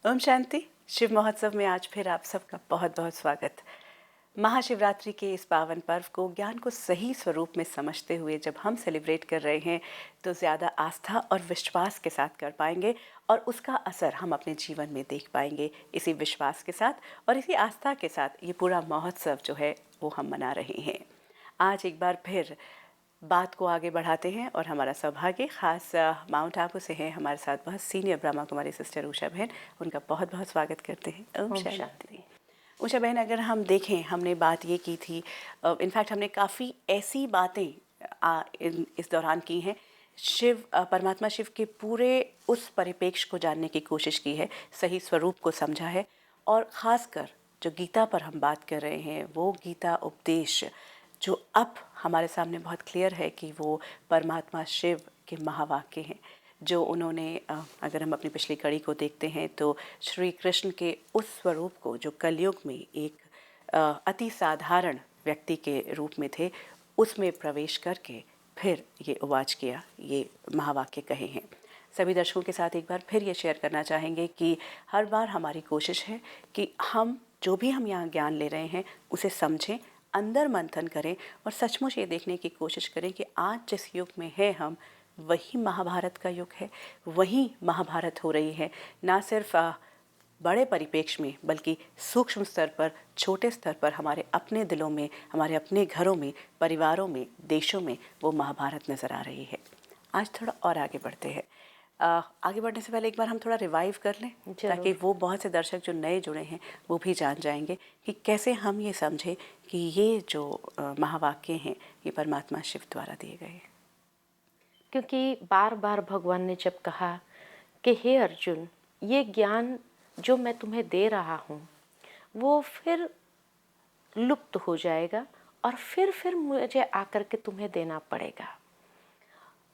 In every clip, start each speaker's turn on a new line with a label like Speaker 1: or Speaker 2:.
Speaker 1: ओम शांति। शिव महोत्सव में आज फिर आप सबका बहुत बहुत स्वागत। महाशिवरात्रि के इस पावन पर्व को ज्ञान को सही स्वरूप में समझते हुए जब हम सेलिब्रेट कर रहे हैं तो ज़्यादा आस्था और विश्वास के साथ कर पाएंगे और उसका असर हम अपने जीवन में देख पाएंगे। इसी विश्वास के साथ और इसी आस्था के साथ ये पूरा महोत्सव जो है वो हम मना रहे हैं। आज एक बार फिर बात को आगे बढ़ाते हैं और हमारा सौभाग्य खास माउंट आबू से है हमारे साथ बहुत सीनियर ब्रह्मा कुमारी सिस्टर उषा बहन। उनका बहुत बहुत स्वागत करते हैं। ओम शांति। उषा बहन, अगर हम देखें, हमने बात ये की थी, इनफैक्ट हमने काफ़ी ऐसी बातें इस दौरान की हैं, शिव परमात्मा शिव के पूरे उस परिप्रेक्ष्य को जानने की कोशिश की है, सही स्वरूप को समझा है और ख़ासकर जो गीता पर हम बात कर रहे हैं वो गीता उपदेश जो अब हमारे सामने बहुत क्लियर है कि वो परमात्मा शिव के महावाक्य हैं जो उन्होंने, अगर हम अपनी पिछली कड़ी को देखते हैं तो श्री कृष्ण के उस स्वरूप को जो कलयुग में एक अति साधारण व्यक्ति के रूप में थे उसमें प्रवेश करके फिर ये उवाच किया, ये महावाक्य कहे हैं। सभी दर्शकों के साथ एक बार फिर ये शेयर करना चाहेंगे कि हर बार हमारी कोशिश है कि हम जो भी हम यहाँ ज्ञान ले रहे हैं उसे समझें, अंदर मंथन करें और सचमुच ये देखने की कोशिश करें कि आज जिस युग में है हम, वही महाभारत का युग है, वही महाभारत हो रही है। ना सिर्फ बड़े परिप्रेक्ष्य में बल्कि सूक्ष्म स्तर पर, छोटे स्तर पर, हमारे अपने दिलों में, हमारे अपने घरों में, परिवारों में, देशों में वो महाभारत नज़र आ रही है। आज थोड़ा और आगे बढ़ते हैं। आगे बढ़ने से पहले एक बार हम थोड़ा रिवाइव कर लें ताकि वो बहुत से दर्शक जो नए जुड़े हैं वो भी जान जाएंगे कि कैसे हम ये समझें कि ये जो महावाक्य हैं ये परमात्मा शिव द्वारा दिए गए हैं।
Speaker 2: क्योंकि बार बार भगवान ने जब कहा कि हे अर्जुन, ये ज्ञान जो मैं तुम्हें दे रहा हूँ वो फिर लुप्त हो जाएगा और फिर मुझे आकर के तुम्हें देना पड़ेगा।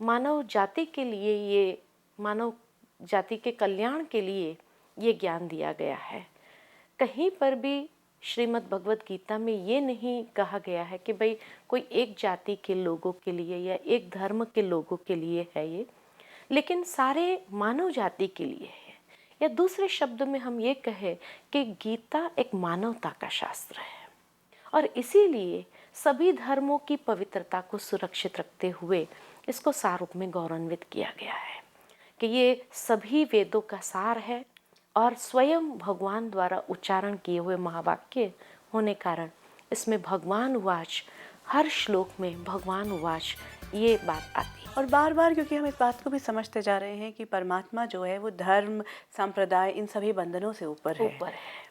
Speaker 2: मानव जाति के लिए, ये मानव जाति के कल्याण के लिए ये ज्ञान दिया गया है। कहीं पर भी श्रीमद् भगवत गीता में ये नहीं कहा गया है कि भाई कोई एक जाति के लोगों के लिए या एक धर्म के लोगों के लिए है ये, लेकिन सारे मानव जाति के लिए है। या दूसरे शब्द में हम ये कहें कि गीता एक मानवता का शास्त्र है और इसीलिए सभी धर्मों की पवित्रता को सुरक्षित रखते हुए इसको सारूप में गौरवान्वित किया गया है कि ये सभी वेदों का सार है और स्वयं भगवान द्वारा उच्चारण किए हुए महावाक्य होने कारण इसमें भगवान उवाच, हर श्लोक में भगवान उवाच ये बात आती है।
Speaker 1: और बार बार क्योंकि हम इस बात को भी समझते जा रहे हैं कि परमात्मा जो है वो धर्म, संप्रदाय, इन सभी बंधनों से ऊपर है।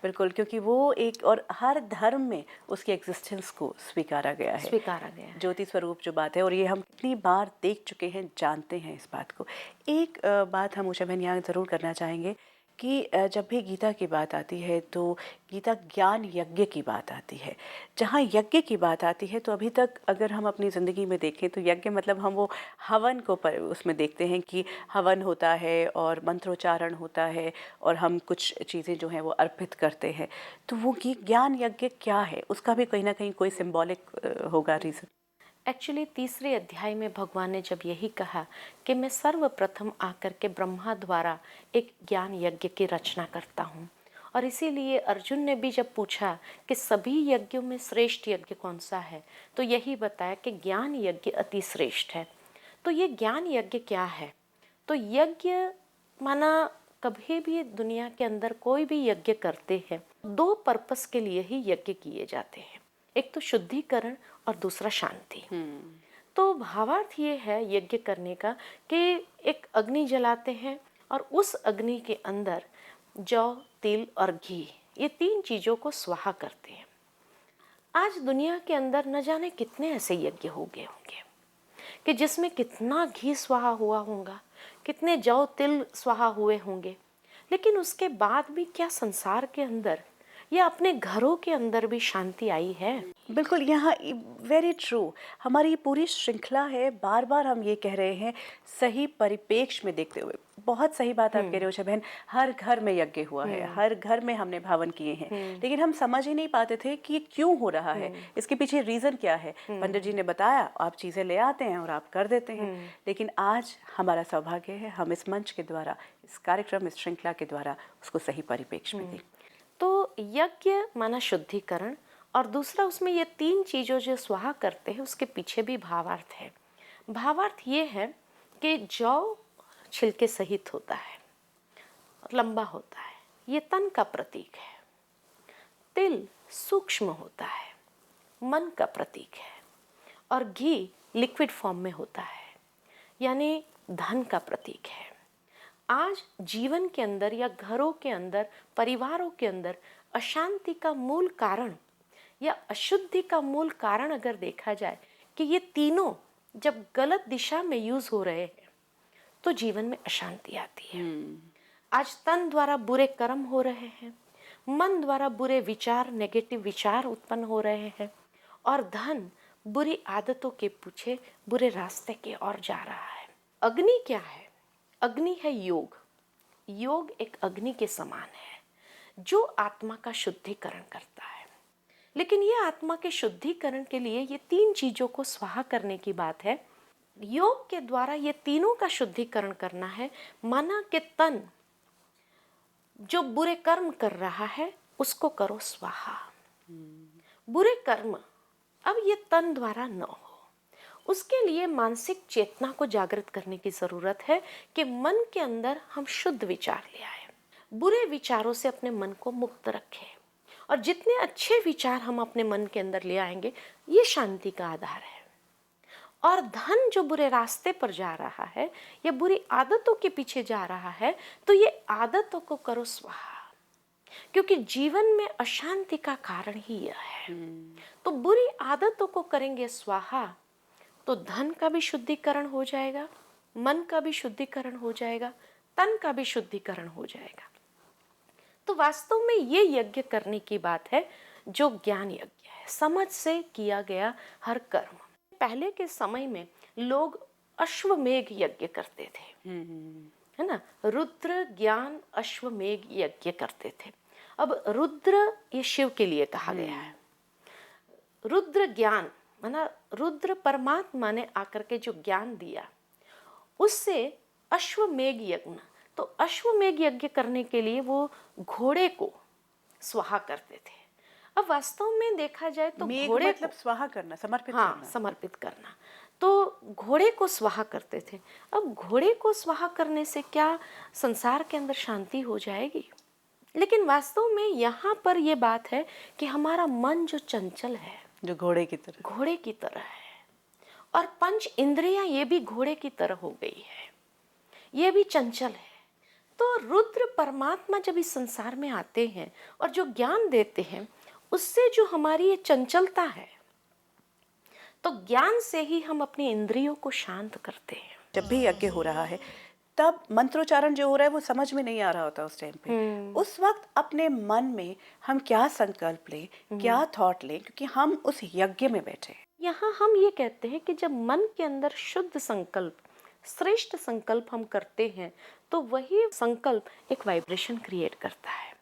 Speaker 1: बिल्कुल, क्योंकि वो एक, और हर धर्म में उसकी एग्जिस्टेंस को स्वीकारा गया है, ज्योति स्वरूप जो बात है। और ये हम कितनी बार देख चुके हैं, जानते हैं इस बात को। एक बात हम उषा बहन यहाँ ज़रूर करना चाहेंगे कि जब भी गीता की बात आती है तो गीता ज्ञान यज्ञ की बात आती है। जहाँ यज्ञ की बात आती है तो अभी तक अगर हम अपनी ज़िंदगी में देखें तो यज्ञ मतलब हम वो हवन को उसमें देखते हैं कि हवन होता है और मंत्रोच्चारण होता है और हम कुछ चीज़ें जो हैं वो अर्पित करते हैं। तो वो ज्ञान यज्ञ क्या है, उसका भी कहीं ना कहीं कोई सिंबॉलिक होगा रीज़न।
Speaker 2: एक्चुअली तीसरे अध्याय में भगवान ने जब यही कहा कि मैं सर्वप्रथम आकर के ब्रह्मा द्वारा एक ज्ञान यज्ञ की रचना करता हूँ, और इसीलिए अर्जुन ने भी जब पूछा कि सभी यज्ञों में श्रेष्ठ यज्ञ कौन सा है तो यही बताया कि ज्ञान यज्ञ अति श्रेष्ठ है। तो ये ज्ञान यज्ञ क्या है? तो यज्ञ माना कभी भी दुनिया के अंदर कोई भी यज्ञ करते हैं दो पर्पस के लिए ही यज्ञ किए जाते हैं, एक तो शुद्धिकरण और दूसरा शांति। तो भावार्थ ये है यज्ञ करने का कि एक अग्नि जलाते हैं और उस अग्नि के अंदर जौ, तिल और घी, ये तीन चीजों को स्वाहा करते हैं। आज दुनिया के अंदर न जाने कितने ऐसे यज्ञ हो गए होंगे कि जिसमें कितना घी स्वाहा हुआ होगा, कितने जौ तिल स्वाहा हुए होंगे, लेकिन उसके बाद भी क्या संसार के अंदर या अपने घरों के अंदर भी शांति आई है?
Speaker 1: बिल्कुल, यहाँ वेरी ट्रू। हमारी ये पूरी श्रृंखला है, बार बार हम ये कह रहे हैं सही परिप्रेक्ष्य में देखते हुए। बहुत सही बात आप कह रहे हो उषा बहन। हर घर में यज्ञ हुआ है, हर घर में हमने हवन किए हैं, लेकिन हम समझ ही नहीं पाते थे कि ये क्यों हो रहा है, इसके पीछे रीजन क्या है। पंडित जी ने बताया, आप चीजें ले आते हैं और आप कर देते हैं। लेकिन आज हमारा सौभाग्य है, हम इस मंच के द्वारा, इस कार्यक्रम, इस श्रृंखला के द्वारा उसको सही परिप्रेक्ष्य में देख।
Speaker 2: तो यज्ञ माना शुद्धिकरण, और दूसरा उसमें ये 3 चीज़ों जो स्वाहा करते हैं उसके पीछे भी भावार्थ है। भावार्थ ये है कि जौ छिलके सहित होता है और लंबा होता है, ये तन का प्रतीक है। तिल सूक्ष्म होता है, मन का प्रतीक है। और घी लिक्विड फॉर्म में होता है, यानी धन का प्रतीक है। आज जीवन के अंदर या घरों के अंदर, परिवारों के अंदर अशांति का मूल कारण या अशुद्धि का मूल कारण अगर देखा जाए कि ये तीनों जब गलत दिशा में यूज हो रहे हैं तो जीवन में अशांति आती है। आज तन द्वारा बुरे कर्म हो रहे हैं, मन द्वारा बुरे विचार, नेगेटिव विचार उत्पन्न हो रहे हैं, और धन बुरी आदतों के पीछे बुरे रास्ते की ओर जा रहा है। अग्नि क्या है? अग्नि है योग। योग एक अग्नि के समान है जो आत्मा का शुद्धिकरण करता है। लेकिन ये आत्मा के शुद्धिकरण के लिए ये 3 चीजों को स्वाहा करने की बात है। योग के द्वारा ये तीनों का शुद्धिकरण करना है। माना कि तन जो बुरे कर्म कर रहा है उसको करो स्वाहा। बुरे कर्म अब ये तन द्वारा न हो, उसके लिए मानसिक चेतना को जागृत करने की जरूरत है कि मन के अंदर हम शुद्ध विचार ले आए, बुरे विचारों से अपने मन को मुक्त रखें। और जितने अच्छे विचार हम अपने मन के अंदर ले आएंगे, ये शांति का आधार है। और धन जो बुरे रास्ते पर जा रहा है या बुरी आदतों के पीछे जा रहा है, तो ये आदतों को करो स्वाहा, क्योंकि जीवन में अशांति का कारण ही यह है। तो बुरी आदतों को करेंगे स्वाहा तो धन का भी शुद्धिकरण हो जाएगा, मन का भी शुद्धिकरण हो जाएगा, तन का भी शुद्धिकरण हो जाएगा। तो वास्तव में ये यज्ञ करने की बात है जो ज्ञान यज्ञ है, समझ से किया गया हर कर्म। पहले के समय में लोग अश्वमेघ यज्ञ करते थे, है ना। रुद्र ज्ञान अश्वमेघ यज्ञ करते थे। अब रुद्र ये शिव के लिए कहा गया है। रुद्र ज्ञान माना रुद्र परमात्मा ने आकर के जो ज्ञान दिया उससे अश्वमेघ यज्ञ। तो अश्वमेघ यज्ञ करने के लिए वो घोड़े को स्वाहा करते थे। अब वास्तव में देखा जाए तो घोड़े
Speaker 1: मतलब स्वाहा करना, समर्पित
Speaker 2: हाँ,
Speaker 1: करना।
Speaker 2: समर्पित करना। तो घोड़े को स्वाहा करते थे। अब घोड़े को स्वाहा करने से क्या संसार के अंदर शांति हो जाएगी? लेकिन वास्तव में यहाँ पर ये बात है कि हमारा मन जो चंचल है,
Speaker 1: जो घोड़े की तरह
Speaker 2: है, और 5 इंद्रियां ये भी घोड़े की तरह हो गई है, ये भी चंचल है। तो रुद्र परमात्मा जब इस संसार में आते हैं और जो ज्ञान देते हैं, उससे जो हमारी ये चंचलता है, तो ज्ञान से ही हम अपनी इंद्रियों को शांत करते हैं।
Speaker 1: जब भी यज्ञ हो रहा है तब मंत्रोच्चारण जो हो रहा है वो समझ में नहीं आ रहा होता उस टाइम पे। उस वक्त अपने मन में हम क्या संकल्प लें, क्या थॉट लें, क्योंकि हम उस यज्ञ में बैठे हैं।
Speaker 2: यहाँ हम ये कहते हैं कि जब मन के अंदर शुद्ध संकल्प, श्रेष्ठ संकल्प हम करते हैं, तो वही संकल्प एक वाइब्रेशन क्रिएट करता है,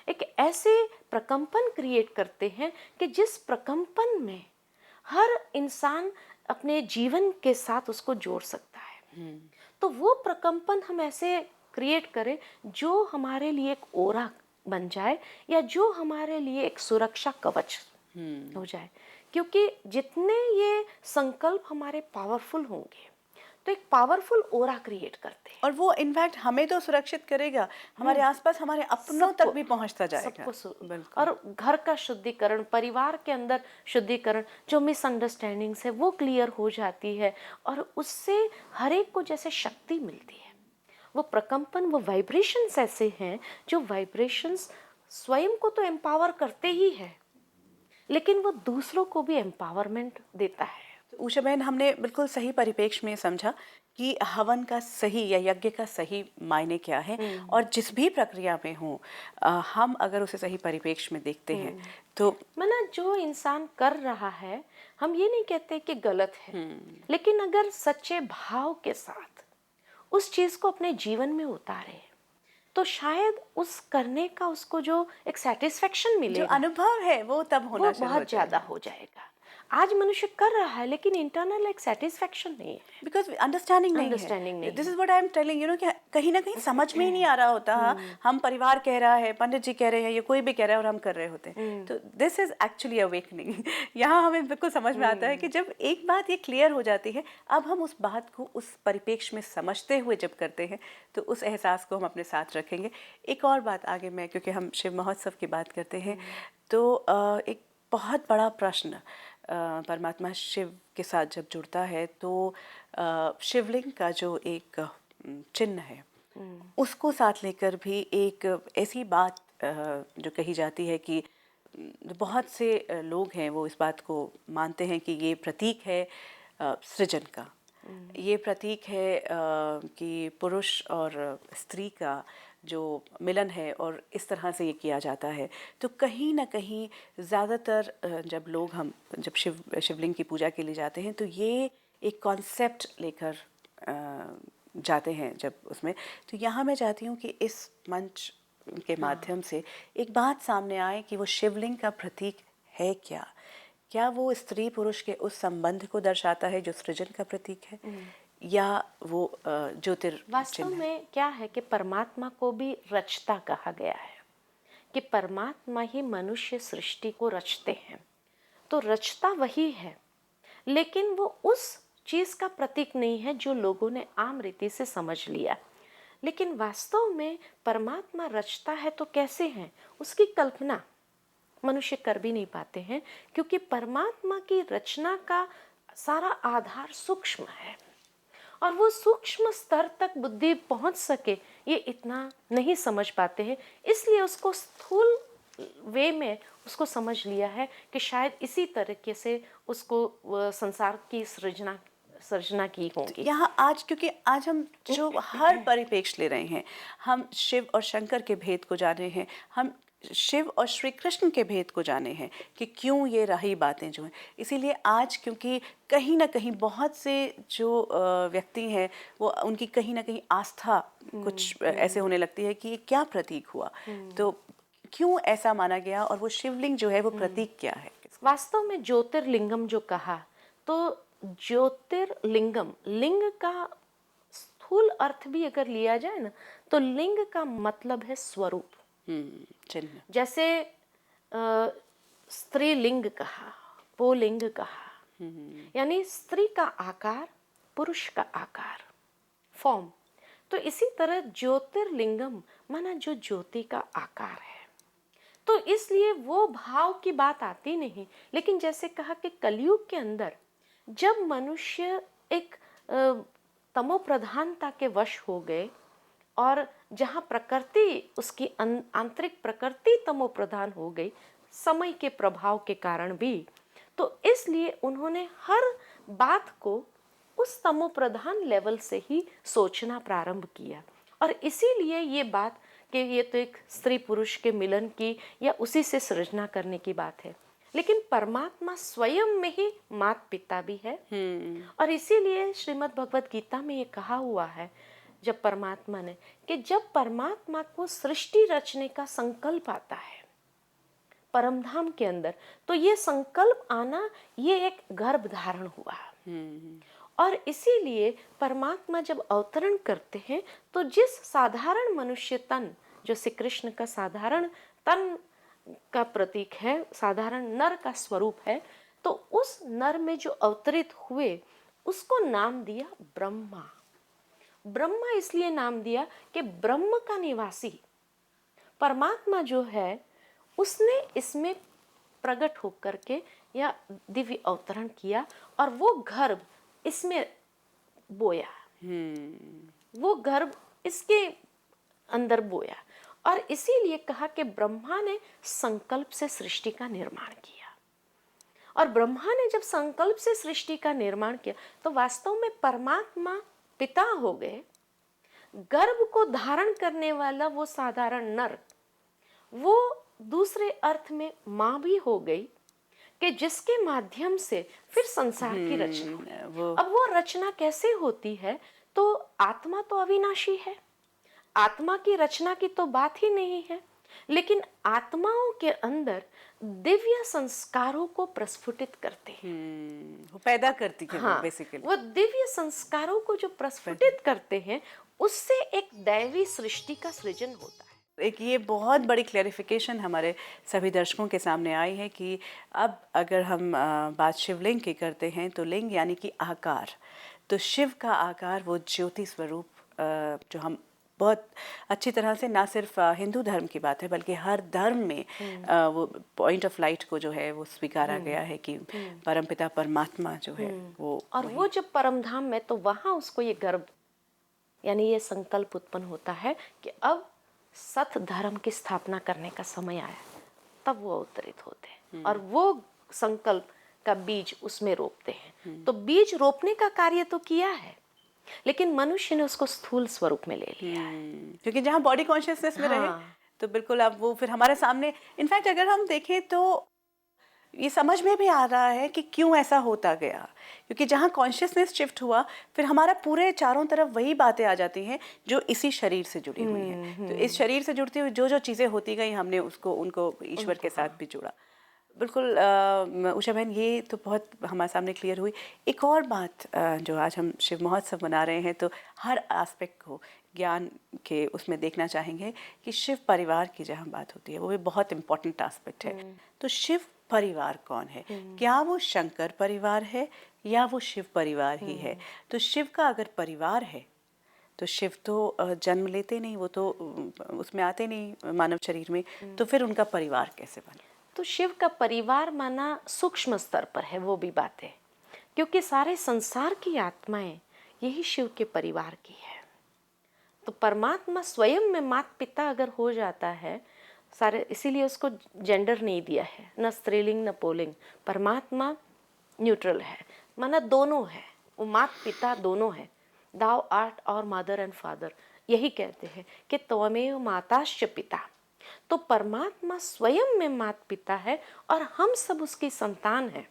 Speaker 2: एक ऐसे प्रकंपन क्रिएट करते हैं कि जिस प्रकंपन में हर इंसान अपने जीवन के साथ उसको जोड़ सकता है। तो वो प्रकंपन हम ऐसे क्रिएट करें जो हमारे लिए एक ओरा बन जाए, या जो हमारे लिए एक सुरक्षा कवच हो जाए। क्योंकि जितने ये संकल्प हमारे पावरफुल होंगे तो एक पावरफुल ओरा क्रिएट करते हैं,
Speaker 1: और वो इनफैक्ट हमें तो सुरक्षित करेगा, हमारे आसपास हमारे अपनों तक भी पहुंचता जाएगा।
Speaker 2: और घर का शुद्धिकरण, परिवार के अंदर शुद्धिकरण, जो मिसअंडरस्टैंडिंग्स है वो क्लियर हो जाती है, और उससे हर एक को जैसे शक्ति मिलती है। वो प्रकंपन, वो वाइब्रेशंस ऐसे हैं जो वाइब्रेशंस स्वयं को तो एम्पावर करते ही है, लेकिन वो दूसरों को भी एम्पावरमेंट देता है।
Speaker 1: तो उषा बहन, हमने बिल्कुल सही परिप्रेक्ष्य में समझा कि हवन का सही या यज्ञ का सही मायने क्या है, और जिस भी प्रक्रिया में हो हम अगर उसे सही परिप्रेक्ष्य में देखते हैं तो
Speaker 2: माना जो इंसान कर रहा है, हम ये नहीं कहते कि गलत है, लेकिन अगर सच्चे भाव के साथ उस चीज़ को अपने जीवन में उतारे, तो शायद उस करने का उसको जो एक सेटिस्फेक्शन
Speaker 1: जो
Speaker 2: मिलेगा
Speaker 1: अनुभव है वो तब होना
Speaker 2: वो
Speaker 1: शुरू हो
Speaker 2: बहुत ज़्यादा हो जाएगा। आज मनुष्य कर रहा है लेकिन इंटरनल एक सेटिस्फेक्शन नहीं है,
Speaker 1: बिकॉज अंडरस्टैंडिंग नहीं
Speaker 2: अंडरस्टैंडिंग
Speaker 1: है।
Speaker 2: नहीं
Speaker 1: दिस
Speaker 2: है।
Speaker 1: Is what I am telling, कि कहीं ना कहीं समझ में ही नहीं आ रहा होता। हम परिवार कह रहा है, पंडित जी कह रहे हैं, या कोई भी कह रहा है और हम कर रहे होते हैं। तो दिस इज एक्चुअली अवेकनिंग। यहाँ हमें बिल्कुल समझ में आता है कि जब एक बात ये क्लियर हो जाती है, अब हम उस बात को उस परिप्रेक्ष्य में समझते हुए जब करते हैं तो उस एहसास को हम अपने साथ रखेंगे। एक और बात आगे मैं, क्योंकि हम शिव महोत्सव की बात करते हैं, तो एक बहुत बड़ा प्रश्न परमात्मा शिव के साथ जब जुड़ता है तो शिवलिंग का जो एक चिन्ह है उसको साथ लेकर भी एक ऐसी बात जो कही जाती है कि बहुत से लोग हैं वो इस बात को मानते हैं कि ये प्रतीक है सृजन का, ये प्रतीक है कि पुरुष और स्त्री का जो मिलन है और इस तरह से ये किया जाता है। तो कहीं ना कहीं ज़्यादातर जब लोग हम जब शिवलिंग की पूजा के लिए जाते हैं तो ये एक कॉन्सेप्ट लेकर जाते हैं जब उसमें। तो यहाँ मैं चाहती हूँ कि इस मंच के माध्यम से एक बात सामने आए कि वो शिवलिंग का प्रतीक है क्या। क्या वो स्त्री पुरुष के उस संबंध को दर्शाता है जो सृजन का प्रतीक है, या वो
Speaker 2: वास्तव में क्या है कि परमात्मा को भी रचता कहा गया है, कि परमात्मा ही मनुष्य सृष्टि को रचते हैं। तो रचता वही है, लेकिन वो उस चीज का प्रतीक नहीं है जो लोगों ने आम रीति से समझ लिया। लेकिन वास्तव में परमात्मा रचता है तो कैसे है, उसकी कल्पना मनुष्य कर भी नहीं पाते हैं, क्योंकि परमात्मा की रचना का सारा आधार सूक्ष्म है और वो सूक्ष्म स्तर तक बुद्धि पहुंच सके ये इतना नहीं समझ पाते हैं। इसलिए उसको स्थूल वे में उसको समझ लिया है कि शायद इसी तरीके से उसको संसार की सृजना की होगी।
Speaker 1: यहाँ आज, क्योंकि आज हम जो हर परिप्रेक्ष्य ले रहे हैं, हम शिव और शंकर के भेद को जाने हैं, हम शिव और श्री कृष्ण के भेद को जाने हैं कि क्यों ये रही बातें जो हैं। इसीलिए आज क्योंकि कहीं ना कहीं बहुत से जो व्यक्ति हैं वो उनकी कहीं ना कहीं आस्था कुछ ऐसे होने लगती है कि ये क्या प्रतीक हुआ, तो क्यों ऐसा माना गया और वो शिवलिंग जो है वो प्रतीक क्या है।
Speaker 2: वास्तव में ज्योतिर्लिंगम जो कहा, तो ज्योतिर्लिंगम, लिंग का स्थूल अर्थ भी अगर लिया जाए ना तो लिंग का मतलब है स्वरूप।
Speaker 1: चिन्ह।
Speaker 2: जैसे स्त्रीलिंग कहा, पुल्लिंग कहा, यानी स्त्री का आकार, पुरुष का आकार, फॉर्म। तो इसी तरह ज्योतिर्लिंगम माना जो ज्योति का आकार है। तो इसलिए वो भाव की बात आती नहीं। लेकिन जैसे कहा कि कलयुग के अंदर जब मनुष्य एक तमो प्रधानता के वश हो गए और जहाँ प्रकृति उसकी आंतरिक प्रकृति तमो प्रधान हो गई समय के प्रभाव के कारण भी, तो इसलिए उन्होंने हर बात को उस तमो प्रधान लेवल से ही सोचना प्रारंभ किया। और इसीलिए ये बात कि ये तो एक स्त्री पुरुष के मिलन की या उसी से सृजना करने की बात है, लेकिन परमात्मा स्वयं में ही माता पिता भी है। और इसीलिए श्रीमद् भगवत गीता में ये कहा हुआ है जब परमात्मा ने, कि जब परमात्मा को सृष्टि रचने का संकल्प आता है परमधाम के अंदर, तो ये संकल्प आना ये एक गर्भ धारण हुआ। और इसीलिए परमात्मा जब अवतरण करते हैं तो जिस साधारण मनुष्य तन, जो श्री कृष्ण का साधारण तन का प्रतीक है, साधारण नर का स्वरूप है, तो उस नर में जो अवतरित हुए उसको नाम दिया ब्रह्मा। ब्रह्मा इसलिए नाम दिया कि ब्रह्म का निवासी परमात्मा जो है उसने इसमें प्रकट होकर के या दिव्य अवतरण किया और वो गर्भ इसमें बोया, वो गर्भ इसके अंदर बोया। और इसीलिए कहा कि ब्रह्मा ने संकल्प से सृष्टि का निर्माण किया। और ब्रह्मा ने जब संकल्प से सृष्टि का निर्माण किया तो वास्तव में परमात्मा पिता हो गए। गर्भ को धारण करने वाला वो साधारण नर, वो दूसरे अर्थ में माँ भी हो गई कि जिसके माध्यम से फिर संसार की रचना हुई। अब वो रचना कैसे होती है, तो तो आत्मा तो अविनाशी है, आत्मा की रचना की तो बात ही नहीं है, लेकिन आत्माओं के अंदर दिव्य संस्कारों को प्रस्फुटित करते हैं।
Speaker 1: वो पैदा करती है वो
Speaker 2: हाँ,
Speaker 1: बेसिकली।
Speaker 2: वो दिव्य संस्कारों को जो प्रस्फुटित करते हैं, उससे एक दैवी सृष्टि का सृजन होता है।
Speaker 1: एक ये बहुत बड़ी क्लैरिफिकेशन हमारे सभी दर्शकों के सामने आई है कि अब अगर हम बात शिवलिंग की करते हैं तो लिंग यानी कि आकार, तो शिव का आकार वो ज्योति स्वरूप जो हम बहुत अच्छी तरह से ना सिर्फ हिंदू धर्म की बात है बल्कि हर धर्म में वो पॉइंट ऑफ लाइट को जो है वो स्वीकारा गया है कि परमपिता परमात्मा जो है वो,
Speaker 2: और वो जब परम धाम में, तो वहां उसको ये गर्व यानी ये संकल्प उत्पन्न होता है कि अब सत धर्म की स्थापना करने का समय आया, तब वो अवतरित होते हैं और वो संकल्प का बीज उसमें रोपते हैं। तो बीज रोपने का कार्य तो किया है, लेकिन मनुष्य ने उसको स्थूल स्वरूप में ले लिया है।
Speaker 1: क्योंकि जहाँ बॉडी कॉन्शियसनेस में रहे तो बिल्कुल अब वो फिर हमारे सामने, इनफैक्ट अगर हम देखें तो ये समझ में भी आ रहा है कि क्यों ऐसा होता गया, क्योंकि जहाँ कॉन्शियसनेस शिफ्ट हुआ फिर हमारा पूरे चारों तरफ वही बातें आ जाती हैं जो इसी शरीर से जुड़ी हुई हैं। तो इस शरीर से जुड़ती हुई जो जो चीज़ें होती गई हमने उसको उनको ईश्वर के साथ भी जुड़ा। बिल्कुल उषा बहन, ये तो बहुत हमारे सामने क्लियर हुई। एक और बात जो आज हम शिव महोत्सव मना रहे हैं तो हर एस्पेक्ट को ज्ञान के उसमें देखना चाहेंगे कि शिव परिवार की जहाँ बात होती है वो भी बहुत इम्पोर्टेंट एस्पेक्ट है। तो शिव परिवार कौन है? क्या वो शंकर परिवार है या वो शिव परिवार ही है? तो शिव का अगर परिवार है तो शिव तो जन्म लेते नहीं, वो तो उसमें आते नहीं मानव शरीर में, तो फिर उनका परिवार कैसे बने?
Speaker 2: तो शिव का परिवार माना सूक्ष्म स्तर पर है वो भी बात है, क्योंकि सारे संसार की आत्माएं यही शिव के परिवार की है। तो परमात्मा स्वयं में माता पिता अगर हो जाता है सारे, इसीलिए उसको जेंडर नहीं दिया है, न स्त्रीलिंग न पुल्लिंग। परमात्मा न्यूट्रल है, माना दोनों है, वो माता पिता दोनों है। दाव आर्ट और मदर एंड फादर यही कहते हैं कि त्वमेव माताश्च पिता। तो परमात्मा स्वयं में माता पिता है और हम सब उसकी संतान हैं।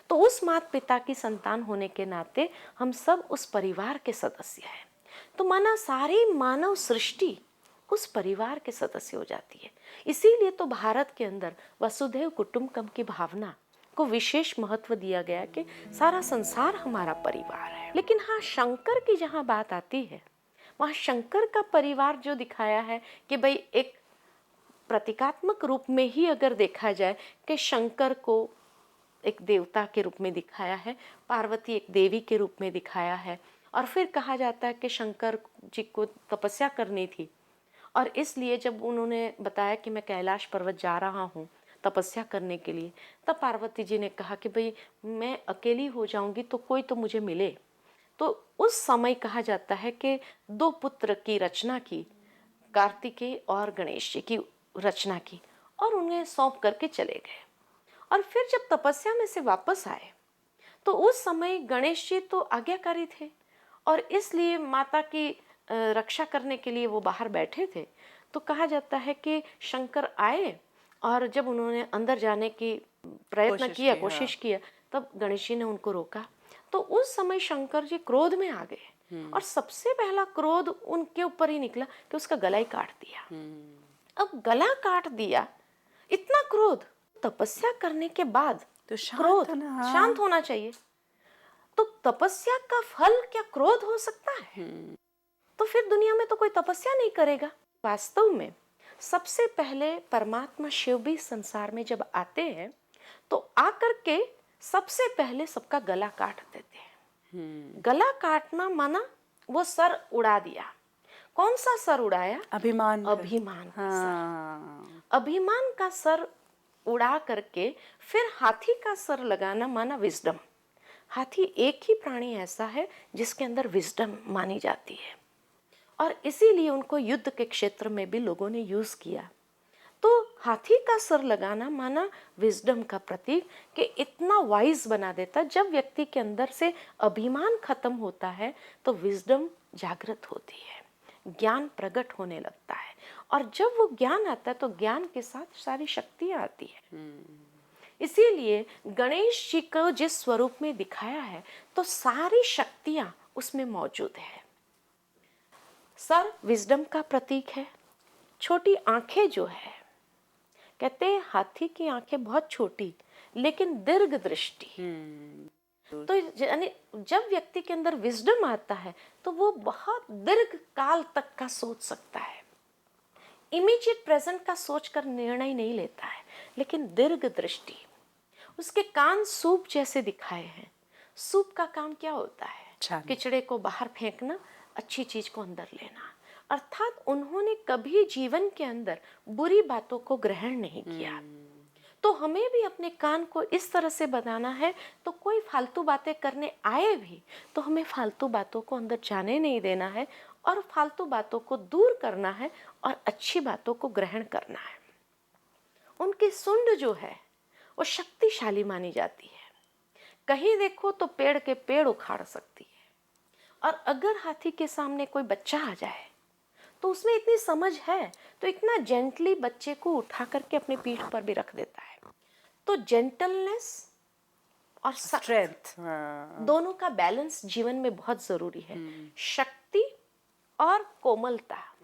Speaker 2: तो उस माता पिता की संतान होने के नाते हम सब उस परिवार के सदस्य हैं। तो माना सारी मानव सृष्टि उस परिवार के सदस्य हो जाती है। इसीलिए तो भारत के अंदर वसुधैव कुटुंबकम की भावना को विशेष महत्व दिया गया कि सारा संसार हमारा परिवार है। लेकिन हाँ, शंकर की जहाँ बात आती है वहाँ शंकर का परिवार जो दिखाया है कि भाई एक प्रतीकात्मक रूप में ही अगर देखा जाए कि शंकर को एक देवता के रूप में दिखाया है, पार्वती एक देवी के रूप में दिखाया है, और फिर कहा जाता है कि शंकर जी को तपस्या करनी थी और इसलिए जब उन्होंने बताया कि मैं कैलाश पर्वत जा रहा हूँ तपस्या करने के लिए, तब पार्वती जी ने कहा कि भाई मैं अकेली हो जाऊंगी तो कोई तो मुझे मिले। तो उस समय कहा जाता है कि दो पुत्र की रचना की, कार्तिकेय और गणेश जी की रचना की और उन्हें सौंप करके चले गए। और फिर जब तपस्या में से वापस आए तो उस समय गणेश जी तो आज्ञाकारी थे और इसलिए माता की रक्षा करने के लिए वो बाहर बैठे थे। तो कहा जाता है कि शंकर आए और जब उन्होंने अंदर जाने की प्रयत्न किया, कोशिश किया, तब गणेश जी ने उनको रोका। तो उस समय शंकर जी क्रोध में आ गए और सबसे पहला क्रोध उनके ऊपर ही निकला कि उसका गला ही काट दिया। अब गला काट दिया, इतना क्रोध, तपस्या करने के बाद
Speaker 1: तो
Speaker 2: क्रोध शांत होना चाहिए। तो तपस्या का फल क्या क्रोध हो सकता है? तो फिर दुनिया में तो कोई तपस्या नहीं करेगा। वास्तव में सबसे पहले परमात्मा शिव भी संसार में जब आते हैं तो आकर के सबसे पहले सबका गला काट देते हैं। गला काटना माना वो सर उड़ा दिया। कौन सा सर उड़ाया? अभिमान का सर। अभिमान का सर उड़ा करके फिर हाथी का सर लगाना माना विजडम। हाथी एक ही प्राणी ऐसा है जिसके अंदर विजडम मानी जाती है और इसीलिए उनको युद्ध के क्षेत्र में भी लोगों ने यूज किया। तो हाथी का सर लगाना माना विजडम का प्रतीक, कि इतना वाइज बना देता। जब व्यक्ति के अंदर से अभिमान खत्म होता है तो विजडम जागृत होती है, ज्ञान प्रकट होने लगता है, और जब वो ज्ञान आता है तो ज्ञान के साथ सारी शक्तियां आती है। इसीलिए गणेश जी को जिस स्वरूप में दिखाया है तो सारी शक्तियां उसमें मौजूद है। सर विजडम का प्रतीक है। छोटी आंखें जो है, कहते हैं हाथी की आंखें बहुत छोटी लेकिन दीर्घ दृष्टि। तो यानी जब व्यक्ति के अंदर विजडम आता है तो वो बहुत दीर्घ काल तक का सोच सकता है। इमीडिएट प्रेजेंट का सोचकर निर्णय नहीं लेता है, लेकिन दीर्घ दृष्टि। उसके कान सूप जैसे दिखाए हैं। सूप का काम क्या होता है? किचड़े को बाहर फेंकना, अच्छी चीज को अंदर लेना। अर्थात उन्होंने कभी जीवन के अंदर बुरी बातों को ग्रहण नहीं किया। तो हमें भी अपने कान को इस तरह से बनाना है, तो कोई फालतू बातें करने आए भी तो हमें फालतू बातों को अंदर जाने नहीं देना है और फालतू बातों को दूर करना है और अच्छी बातों को ग्रहण करना है। उनकी सुंड जो है वो शक्तिशाली मानी जाती है। कहीं देखो तो पेड़ के पेड़ उखाड़ सकती है। और अगर हाथी के सामने कोई बच्चा आ जाए तो उसमें इतनी समझ है तो इतना जेंटली बच्चे को उठा करके अपनी पीठ पर भी रख देता है। तो जेंटलनेस और स्ट्रेंथ दोनों का बैलेंस जीवन में बहुत जरूरी है। शक्ति और कोमलता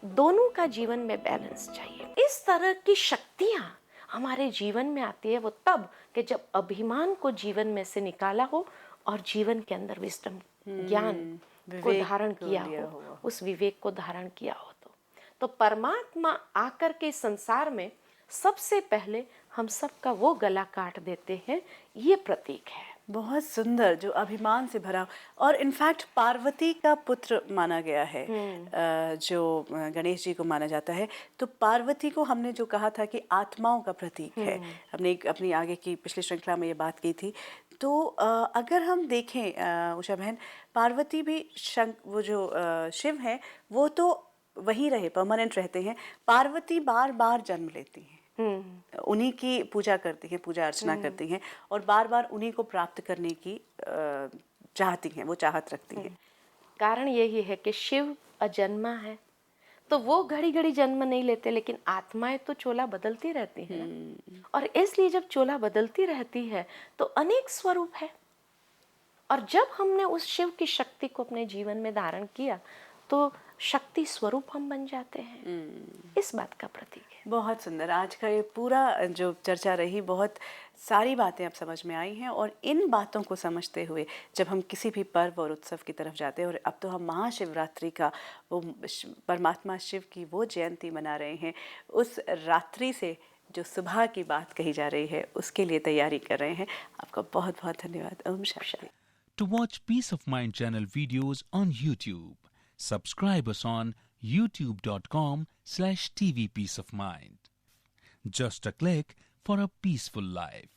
Speaker 2: दोनों का जीवन में बैलेंस चाहिए। इस तरह की शक्तियां हमारे जीवन में आती है वो तब कि जब अभिमान को जीवन में से निकाला हो और जीवन के अंदर विजडम ज्ञान को धारण किया हो, उस विवेक को धारण किया हो। तो परमात्मा आकर के संसार में सबसे पहले हम सबका वो गला काट देते हैं, ये प्रतीक है।
Speaker 1: बहुत सुंदर, जो अभिमान से भरा। और इनफैक्ट पार्वती का पुत्र माना गया है, जो गणेश जी को माना जाता है। तो पार्वती को हमने जो कहा था कि आत्माओं का प्रतीक है, हमने अपनी आगे की पिछली श्रृंखला में ये बात की थी। तो अगर हम देखें उषा बहन, पार्वती भी वो जो शिव है वो तो वहीं रहे, परमानेंट रहते हैं। पार्वती बार बार जन्म लेती हैं, उन्हीं की पूजा करती हैं, पूजा अर्चना करती हैं और बार बार उन्हीं को प्राप्त करने की चाहती हैं, वो चाहत रखती हैं।
Speaker 2: कारण यही है कि शिव अजन्मा है, तो वो घड़ी घड़ी जन्म नहीं लेते, लेकिन आत्माएं तो चोला बदलती रहती हैं। और इसलिए जब चोला बदलती रहती है तो अनेक स्वरूप है। और जब हमने उस शिव की शक्ति को अपने जीवन में धारण किया तो शक्ति स्वरूप हम बन जाते हैं। इस बात का प्रतीक है।
Speaker 1: बहुत सुंदर। आज का ये पूरा जो चर्चा रही, बहुत सारी बातें अब समझ में आई हैं। और इन बातों को समझते हुए जब हम किसी भी पर्व और उत्सव की तरफ जाते हैं, और अब तो हम महाशिवरात्रि का, वो परमात्मा शिव की वो जयंती मना रहे हैं, उस रात्रि से जो सुबह की बात कही जा रही है उसके लिए तैयारी कर रहे हैं। आपका बहुत बहुत धन्यवाद। Om Shanti.
Speaker 3: To watch Peace of Mind channel videos on YouTube, subscribe us on youtube.com/tvpeaceofmind. Just a click for a peaceful life.